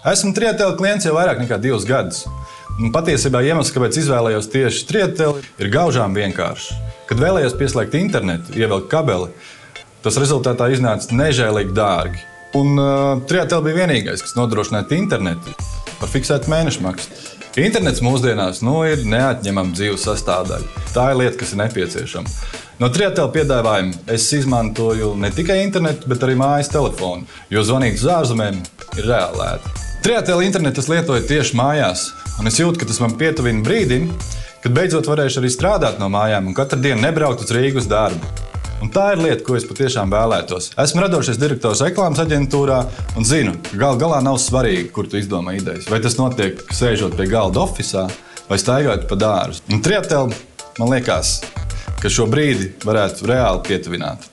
Esmu Trietela klients jau vairāk nekā 2 gadus. Un patiesībā iemesls, kāpēc izvēlējos tieši Trietelu, ir gaužām vienkārši. Kad vēlējos pieslēgt internetu, ievelkt kabeli, tas rezultātā iznāca nežēlīgi dārgi. Un Trietela bija vienīgais, kas nodrošināja internetu par fiksētu mēnešu maksu. Internets mūsdienās ir neatņemama dzīves sastāvdaļa. Tā ir lieta, kas ir nepieciešama. No Trietela piedāvājuma es izmantoju ne tikai internetu, bet arī mājas telefonu, jo zvanīt uz ārzemēm ir reāli lēti. Trietela internetu es lietoju tieši mājās, un es jūtu, ka tas man pietuvina brīdim, kad beidzot varēšu arī strādāt no mājām un katru dienu nebraukt uz Rīgu uz darbu. Un tā ir lieta, ko es patiešām vēlētos. Esmu radošais direktors reklāmas aģentūrā un zinu, ka gal galā nav svarīgi, kur tu izdomā idejas. Vai tas notiek sēžot pie galda ofisā vai staigājot pa dārzu. Un Trietela, man liekas, ka šo brīdi varētu reāli pietuvināt.